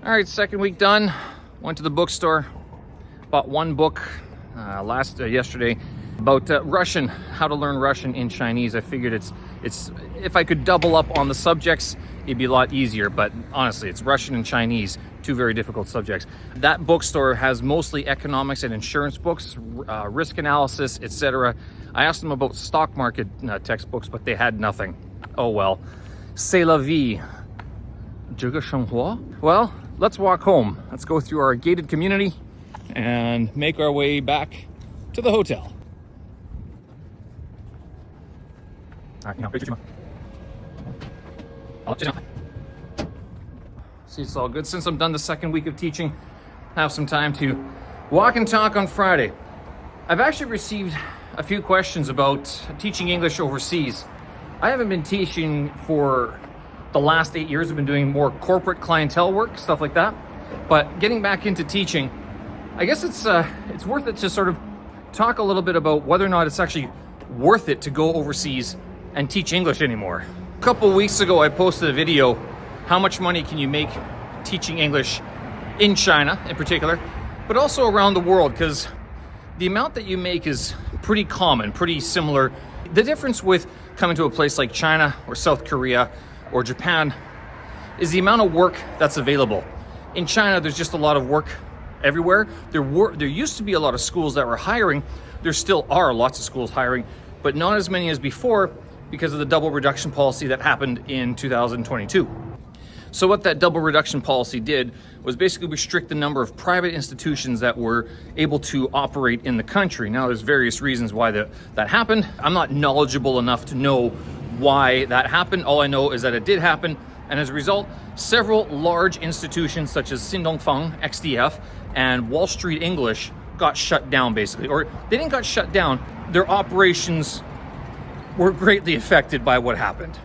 All right, second week done. Went to the bookstore, bought one book yesterday about Russian, how to learn Russian in Chinese. I figured it's if I could double up on the subjects, it'd be a lot easier. But honestly, it's Russian and Chinese, two very difficult subjects. That bookstore has mostly economics and insurance books, risk analysis, etc. I asked them about stock market textbooks, but they had nothing. Oh well. C'est la vie. 这个生活. Well, let's walk home. Let's go through our gated community and make our way back to the hotel. All right, see, it's all good. Since I'm done the second week of teaching, I have some time to walk and talk on Friday. I've actually received a few questions about teaching English overseas. I haven't been teaching for the last 8 years. I've been doing more corporate clientele work, stuff like that. But getting back into teaching, I guess it's worth it to sort of talk a little bit about whether or not it's actually worth it to go overseas and teach English anymore. A couple weeks ago, I posted a video, how much money can you make teaching English in China in particular, but also around the world, because the amount that you make is pretty common, pretty similar. The difference with coming to a place like China or South Korea or Japan is the amount of work that's available. In China, there's just a lot of work everywhere. There used to be a lot of schools that were hiring. There still are lots of schools hiring, but not as many as before because of the double reduction policy that happened in 2022. So what that double reduction policy did was basically restrict the number of private institutions that were able to operate in the country. Now, there's various reasons why that happened. I'm not knowledgeable enough to know why that happened. All I know is that it did happen, and as a result, several large institutions such as Xindongfang, XDF, and Wall Street English got shut down basically. Or they didn't got shut down, their operations were greatly affected by what happened.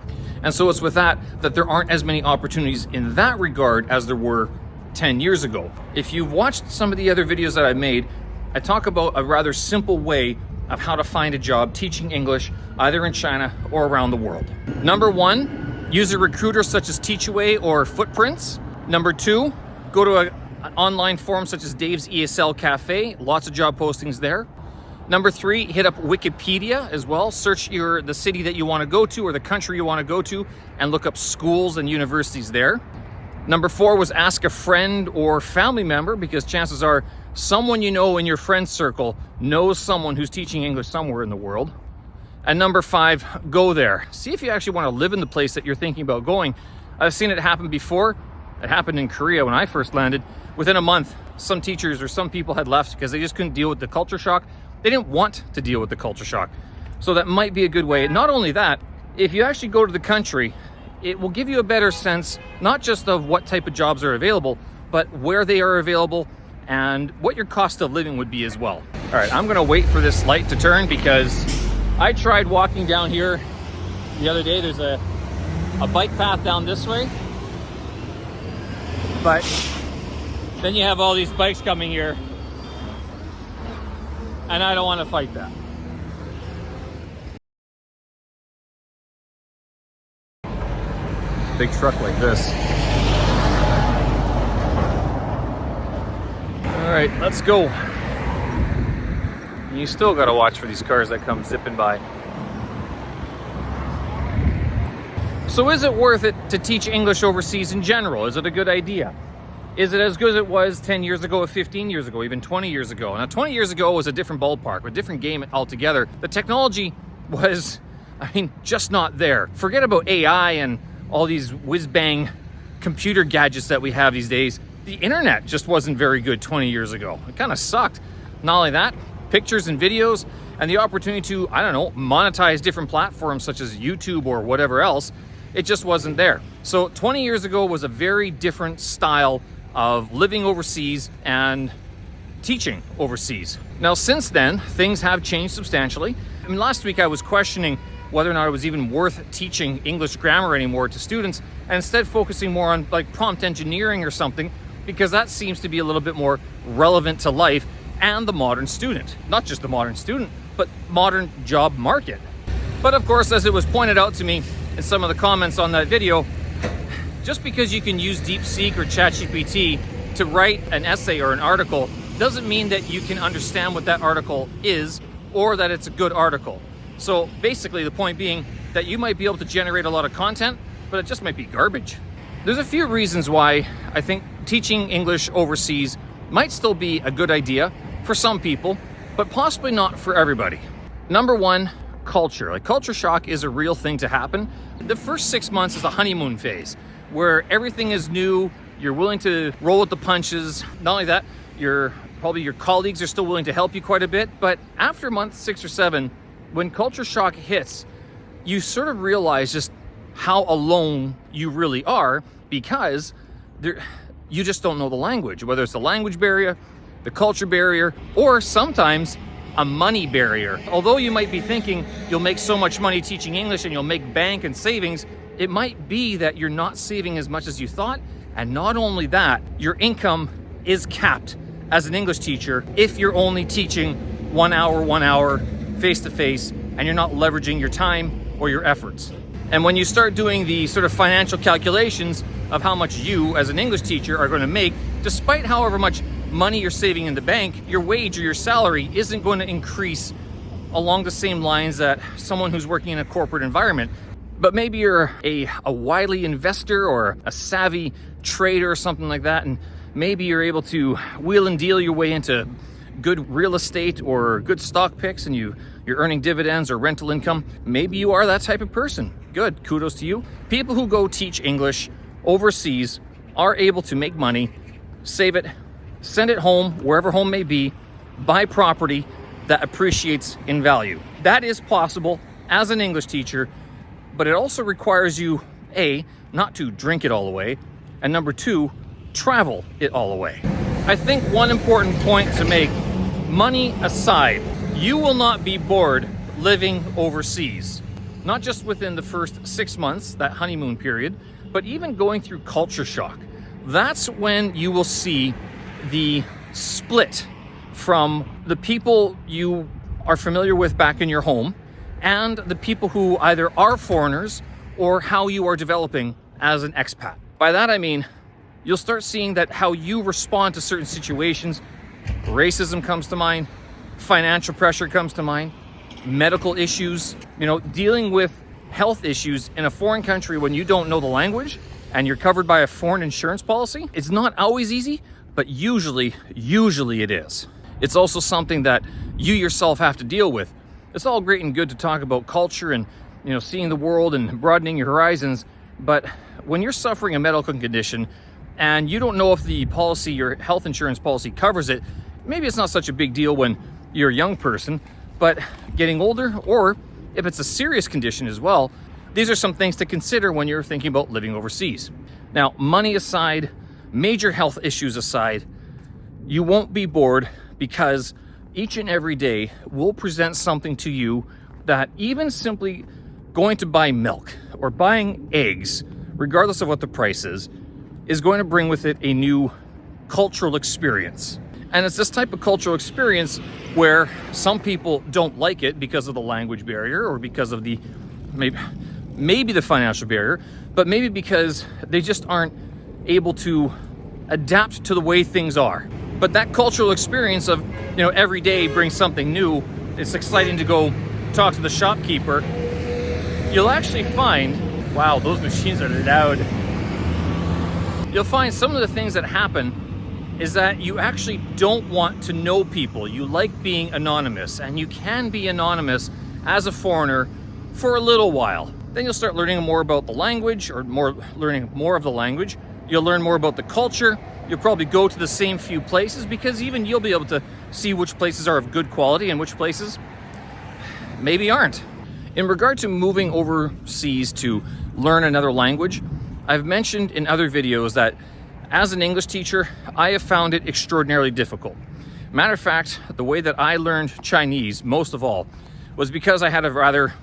And so it's with that there aren't as many opportunities in that regard as there were 10 years ago. If you've watched some of the other videos that I made, I talk about a rather simple way of how to find a job teaching English either in China or around the world. Number one, use a recruiter such as Teachaway or Footprints. Number two, go to an online forum such as Dave's ESL Cafe, lots of job postings there. Number three, hit up Wikipedia as well. Search the city that you want to go to or the country you want to go to and look up schools and universities there. Number four was ask a friend or family member, because chances are someone you know in your friend circle knows someone who's teaching English somewhere in the world. And number five, go there. See if you actually want to live in the place that you're thinking about going. I've seen it happen before. It happened in Korea when I first landed. Within a month, some teachers or some people had left because they just couldn't deal with the culture shock. They didn't want to deal with the culture shock. So that might be a good way. Not only that, if you actually go to the country, it will give you a better sense, not just of what type of jobs are available, but where they are available and what your cost of living would be as well. All right, I'm gonna wait for this light to turn because I tried walking down here the other day. There's a bike path down this way, but then you have all these bikes coming here, and I don't want to fight that. Big truck like this. All right, let's go. You still got to watch for these cars that come zipping by. So is it worth it to teach English overseas in general? Is it a good idea? Is it as good as it was 10 years ago, or 15 years ago, even 20 years ago? Now, 20 years ago was a different ballpark, a different game altogether. The technology was, just not there. Forget about AI and all these whiz-bang computer gadgets that we have these days. The internet just wasn't very good 20 years ago. It kind of sucked. Not only that, pictures and videos and the opportunity to, monetize different platforms such as YouTube or whatever else, it just wasn't there. So 20 years ago was a very different style of living overseas and teaching overseas. Now, since then, things have changed substantially. Last week I was questioning whether or not it was even worth teaching English grammar anymore to students, and instead focusing more on like prompt engineering or something, because that seems to be a little bit more relevant to life and the modern student. Not just the modern student, but modern job market. But of course, as it was pointed out to me in some of the comments on that video, Just because you can use DeepSeek or ChatGPT to write an essay or an article doesn't mean that you can understand what that article is or that it's a good article. So basically the point being that you might be able to generate a lot of content, but it just might be garbage. There's a few reasons why I think teaching English overseas might still be a good idea for some people, but possibly not for everybody. Number one, culture. Like, culture shock is a real thing to happen. The first 6 months is the honeymoon phase, where everything is new, you're willing to roll with the punches. Not only that, your colleagues are still willing to help you quite a bit, but after month 6 or 7, when culture shock hits, you sort of realize just how alone you really are, because you just don't know the language, whether it's the language barrier, the culture barrier, or sometimes a money barrier. Although you might be thinking you'll make so much money teaching English and you'll make bank and savings, it might be that you're not saving as much as you thought. And not only that, your income is capped as an English teacher if you're only teaching 1 hour, face-to-face, and you're not leveraging your time or your efforts. And when you start doing the sort of financial calculations of how much you as an English teacher are going to make, despite however much money you're saving in the bank, your wage or your salary isn't going to increase along the same lines that someone who's working in a corporate environment. But maybe you're a wily investor or a savvy trader or something like that, and maybe you're able to wheel and deal your way into good real estate or good stock picks, and you're earning dividends or rental income. Maybe you are that type of person. Good, kudos to you. People who go teach English overseas are able to make money, save it, send it home, wherever home may be, buy property that appreciates in value. That is possible as an English teacher, but it also requires you, A, not to drink it all away, and number 2, travel it all away. I think one important point to make, money aside, you will not be bored living overseas. Not just within the first 6 months, that honeymoon period, but even going through culture shock. That's when you will see the split from the people you are familiar with back in your home and the people who either are foreigners or how you are developing as an expat. By that I mean, you'll start seeing that how you respond to certain situations, racism comes to mind, financial pressure comes to mind, medical issues, dealing with health issues in a foreign country when you don't know the language and you're covered by a foreign insurance policy. It's not always easy, but usually it is. It's also something that you yourself have to deal with. It's all great and good to talk about culture and seeing the world and broadening your horizons, but when you're suffering a medical condition and you don't know if the policy, your health insurance policy covers it, maybe it's not such a big deal when you're a young person, but getting older, or if it's a serious condition as well, these are some things to consider when you're thinking about living overseas. Now, money aside, major health issues aside, you won't be bored, because each and every day will present something to you that even simply going to buy milk or buying eggs, regardless of what the price is going to bring with it a new cultural experience. And it's this type of cultural experience where some people don't like it because of the language barrier or because of the maybe the financial barrier, but maybe because they just aren't able to adapt to the way things are. But that cultural experience of, every day brings something new. It's exciting to go talk to the shopkeeper. You'll actually find, wow, those machines are loud. You'll find some of the things that happen is that you actually don't want to know people. You like being anonymous, and you can be anonymous as a foreigner for a little while. Then you'll start learning more about the language, or learning more of the language. You'll learn more about the culture. You'll probably go to the same few places, because even you'll be able to see which places are of good quality and which places maybe aren't. In regard to moving overseas to learn another language, I've mentioned in other videos that as an English teacher, I have found it extraordinarily difficult. Matter of fact, the way that I learned Chinese, most of all, was because I had a rather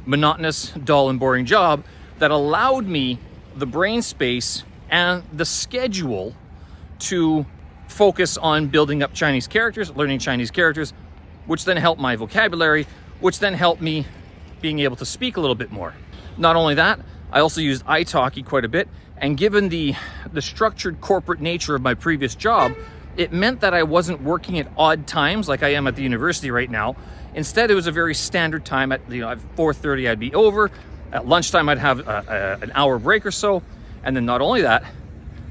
monotonous, dull, and boring job that allowed me the brain space and the schedule to focus on building up Chinese characters, learning Chinese characters, which then helped my vocabulary, which then helped me being able to speak a little bit more. Not only that, I also used italki quite a bit, And given the structured corporate nature of my previous job, it meant that I wasn't working at odd times like I am at the university right now. Instead, it was a very standard time. At 4:30 I'd be over. At lunchtime I'd have an hour break or so. And then not only that,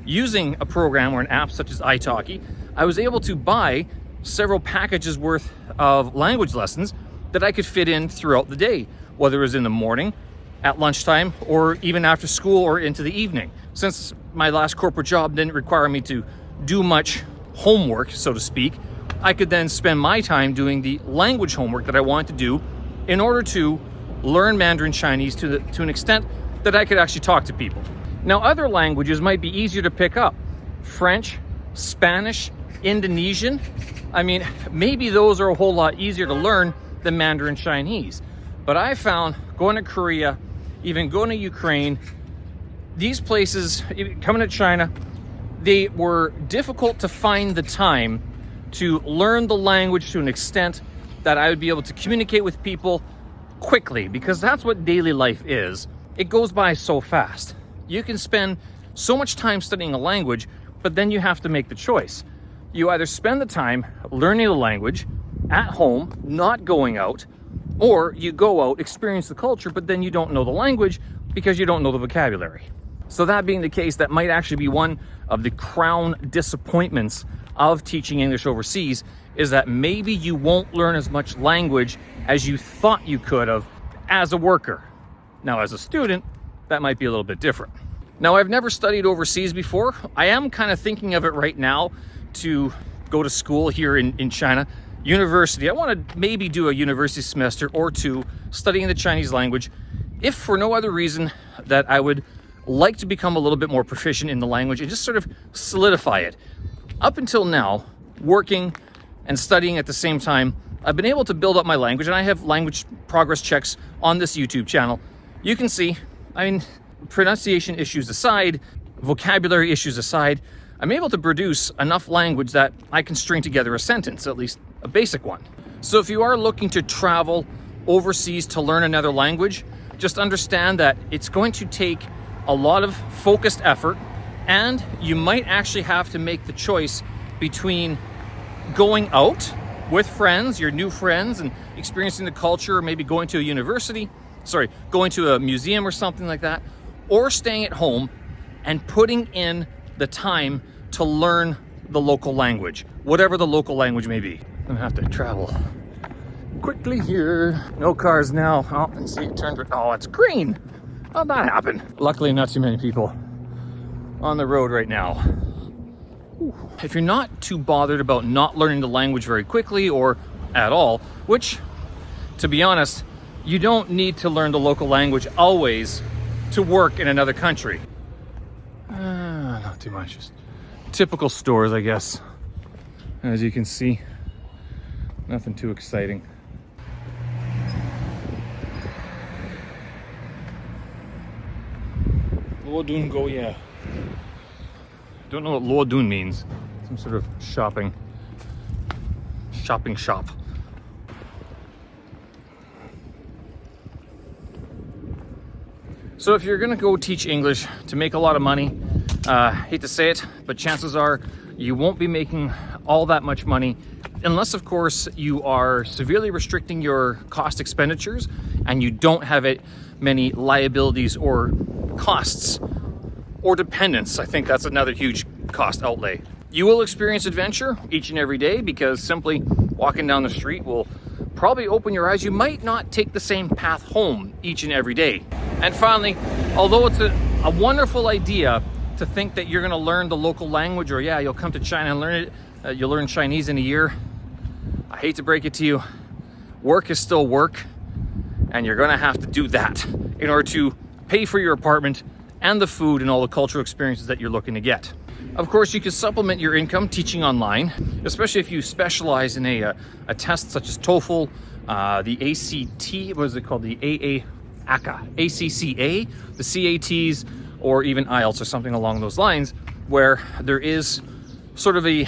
using a program or an app such as italki, I was able to buy several packages worth of language lessons that I could fit in throughout the day, whether it was in the morning, at lunchtime, or even after school or into the evening. Since my last corporate job didn't require me to do much homework, so to speak, I could then spend my time doing the language homework that I wanted to do in order to learn Mandarin Chinese to an extent that I could actually talk to people. Now, other languages might be easier to pick up. French, Spanish, Indonesian. I mean, maybe those are a whole lot easier to learn than Mandarin Chinese. But I found going to Korea, even going to Ukraine, these places, coming to China, they were difficult to find the time to learn the language to an extent that I would be able to communicate with people quickly, because that's what daily life is. It goes by so fast. You can spend so much time studying a language, but then you have to make the choice. You either spend the time learning the language at home, not going out, or you go out, experience the culture, but then you don't know the language because you don't know the vocabulary. So that being the case, that might actually be one of the crown disappointments of teaching English overseas, is that maybe you won't learn as much language as you thought you could have as a worker. Now, as a student, that might be a little bit different. Now, I've never studied overseas before. I am kind of thinking of it right now to go to school here in China. University, I want to maybe do a university semester or two studying the Chinese language, if for no other reason that I would like to become a little bit more proficient in the language and just sort of solidify it. Up until now, working and studying at the same time, I've been able to build up my language, and I have language progress checks on this YouTube channel. You can see, I mean, pronunciation issues aside, vocabulary issues aside, I'm able to produce enough language that I can string together a sentence, at least a basic one. So if you are looking to travel overseas to learn another language, just understand that it's going to take a lot of focused effort, and you might actually have to make the choice between going out with friends, your new friends, and experiencing the culture, or maybe going to going to a museum or something like that, or staying at home and putting in the time to learn the local language, whatever the local language may be. I'm gonna have to travel quickly here. No cars now. Oh, and see, it turned. Oh, it's green. How'd that happen? Luckily, not too many people on the road right now. Ooh. If you're not too bothered about not learning the language very quickly or at all, which, to be honest, you don't need to learn the local language always to work in another country. Not too much. Just typical stores, I guess. As you can see, nothing too exciting. Luodun go, yeah. Don't know what Luodun means. Some sort of shopping shop. So if you're gonna go teach English to make a lot of money, hate to say it, but chances are you won't be making all that much money, unless of course you are severely restricting your cost expenditures and you don't have many liabilities or costs or dependents. I think that's another huge cost outlay. You will experience adventure each and every day, because simply walking down the street will probably open your eyes. You might not take the same path home each and every day. And finally, although it's a wonderful idea to think that you're going to learn the local language, or you'll come to China and learn it, you'll learn Chinese in a year, I hate to break it to you, work is still work, and you're going to have to do that in order to pay for your apartment and the food and all the cultural experiences that you're looking to get. Of course, you can supplement your income teaching online, especially if you specialize in a test such as TOEFL, the ACT, what is it called? The ACCA, the CATs, or even IELTS or something along those lines, where there is sort of a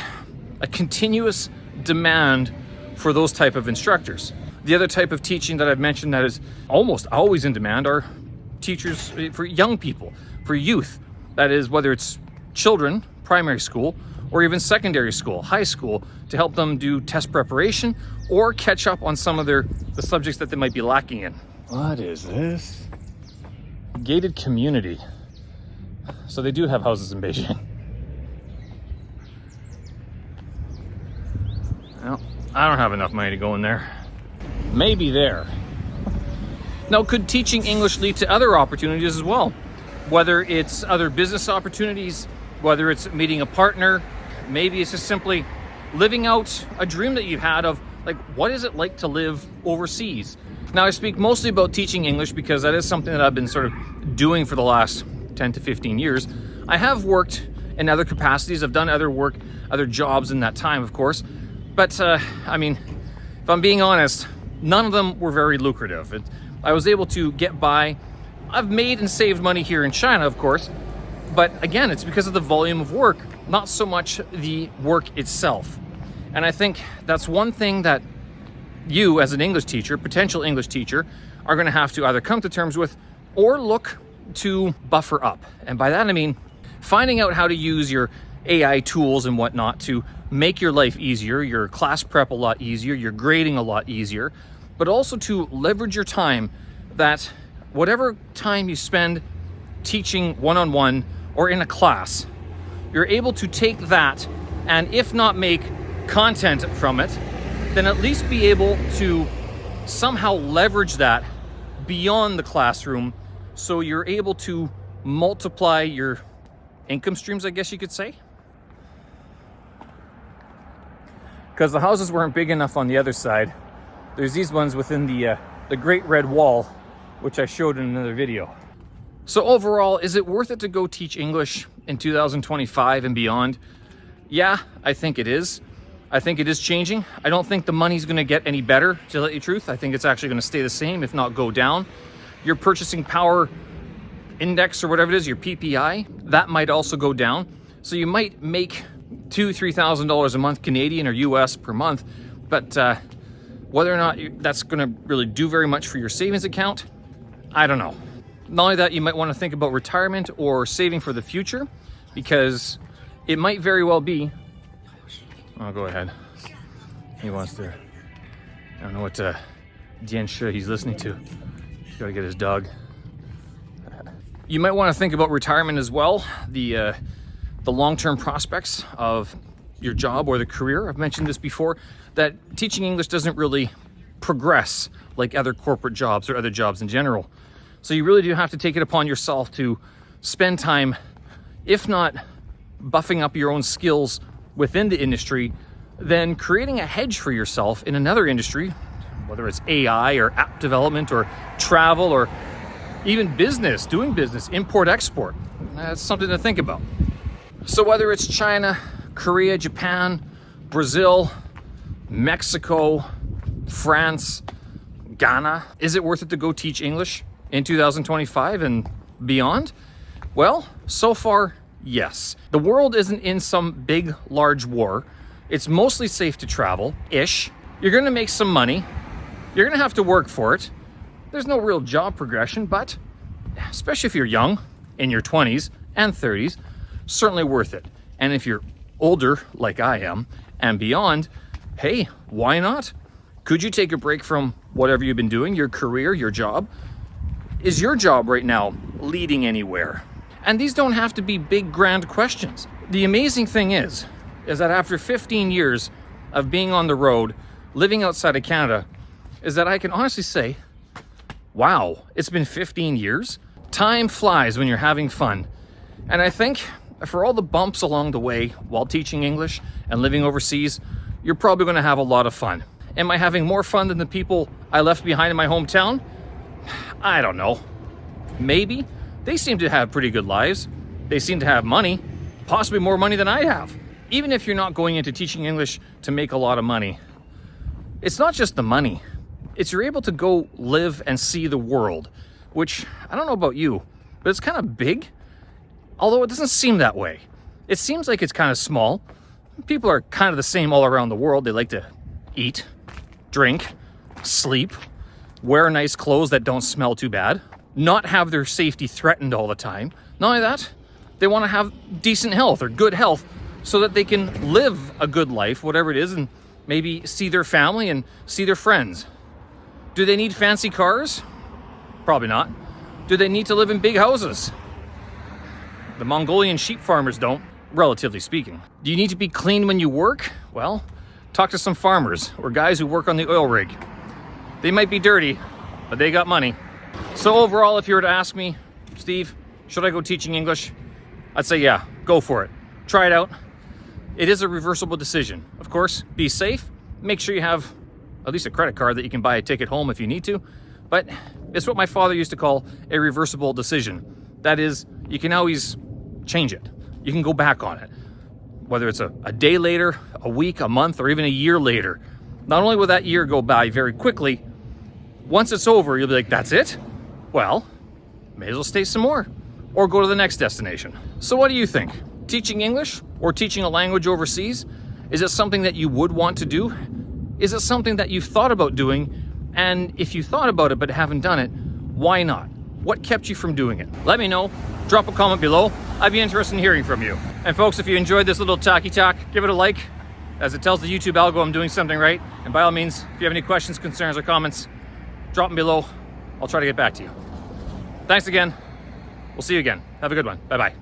continuous demand for those type of instructors. The other type of teaching that I've mentioned that is almost always in demand are teachers for young people, for youth. That is, whether it's children, primary school, or even secondary school, high school, to help them do test preparation or catch up on some of the subjects that they might be lacking in. What is this? Gated community. So they do have houses in Beijing. Well, I don't have enough money to go in there. Maybe there. Now, could teaching English lead to other opportunities as well? Whether it's other business opportunities, whether it's meeting a partner, maybe it's just simply living out a dream that you've had of, like, what is it like to live overseas? Now, I speak mostly about teaching English because that is something that I've been sort of doing for the last 10 to 15 years. I have worked in other capacities. I've done other work, other jobs in that time, of course. But, I mean, if I'm being honest, none of them were very lucrative. I was able to get by. I've made and saved money here in China, of course. But again, it's because of the volume of work, not so much the work itself. And I think that's one thing that you, as an English teacher, potential English teacher, are going to have to either come to terms with or look to buffer up. And by that I mean finding out how to use your AI tools and whatnot to make your life easier, your class prep a lot easier, your grading a lot easier, but also to leverage your time, that whatever time you spend teaching one-on-one or in a class, you're able to take that and, if not make content from it, then at least be able to somehow leverage that beyond the classroom, so you're able to multiply your income streams, I guess you could say. Because the houses weren't big enough on the other side. There's these ones within the Great Red Wall, which I showed in another video. So overall, is it worth it to go teach English in 2025 and beyond? Yeah, I think it is. I think it is changing. I don't think the money's going to get any better, to tell you the truth. I think it's actually going to stay the same, if not go down. Your purchasing power index, or whatever it is, your PPI, that might also go down. So you might make $2,000-3,000 a month Canadian or US per month, but whether or not that's going to really do very much for your savings account, I don't know. Not only that, you might want to think about retirement or saving for the future, because it might very well be. Oh, go ahead. He wants to. I don't know what Dian Shi he's listening to. He's got to get his dog. You might want to think about retirement as well. The long-term prospects of your job or the career. I've mentioned this before, that teaching English doesn't really progress like other corporate jobs or other jobs in general. So you really do have to take it upon yourself to spend time, if not buffing up your own skills within the industry, then creating a hedge for yourself in another industry, whether it's AI or app development or travel or even business, doing business, import-export. That's something to think about. So whether it's China, Korea, Japan, Brazil, Mexico, France, Ghana, is it worth it to go teach English in 2025 and beyond? Well, so far, yes. The world isn't in some big, large war. It's mostly safe to travel-ish. You're gonna make some money. You're gonna have to work for it. There's no real job progression, but especially if you're young, in your 20s and 30s, certainly worth it. And if you're older, like I am, and beyond, hey, why not? Could you take a break from whatever you've been doing, your career, your job? Is your job right now leading anywhere? And these don't have to be big, grand questions. The amazing thing is that after 15 years of being on the road, living outside of Canada, is that I can honestly say, wow, it's been 15 years. Time flies when you're having fun. And I think for all the bumps along the way while teaching English and living overseas, you're probably going to have a lot of fun. Am I having more fun than the people I left behind in my hometown? I don't know. Maybe. They seem to have pretty good lives. They seem to have money, possibly more money than I have. Even if you're not going into teaching English to make a lot of money, it's not just the money. It's you're able to go live and see the world, which I don't know about you, but it's kind of big. Although it doesn't seem that way. It seems like it's kind of small. People are kind of the same all around the world. They like to eat, drink, sleep, wear nice clothes that don't smell too bad, not have their safety threatened all the time. Not only that, They want to have decent health or good health so that they can live a good life, whatever it is, and maybe see their family and see their friends. Do they need fancy cars? Probably not. Do they need to live in big houses? The Mongolian sheep farmers don't, relatively speaking. Do you need to be clean when you work? Well, talk to some farmers or guys who work on the oil rig. They might be dirty, but they got money. So overall, if you were to ask me, Steve, should I go teaching English? I'd say yeah, go for it. Try it out. It is a reversible decision. Of course, be safe. Make sure you have at least a credit card that you can buy a ticket home if you need to. But it's what my father used to call a reversible decision. That is, you can always change it. You can go back on it. Whether it's a day later, a week, a month, or even a year later. Not only will that year go by very quickly, once it's over, you'll be like, that's it? Well, may as well stay some more. Or go to the next destination. So what do you think? Teaching English or teaching a language overseas? Is it something that you would want to do? Is it something that you've thought about doing? And if you thought about it but haven't done it, why not? What kept you from doing it? Let me know. Drop a comment below. I'd be interested in hearing from you. And folks, if you enjoyed this little talky talk, give it a like, as it tells the YouTube algo I'm doing something right. And by all means, if you have any questions, concerns, or comments, drop them below. I'll try to get back to you. Thanks again. We'll see you again. Have a good one. Bye-bye.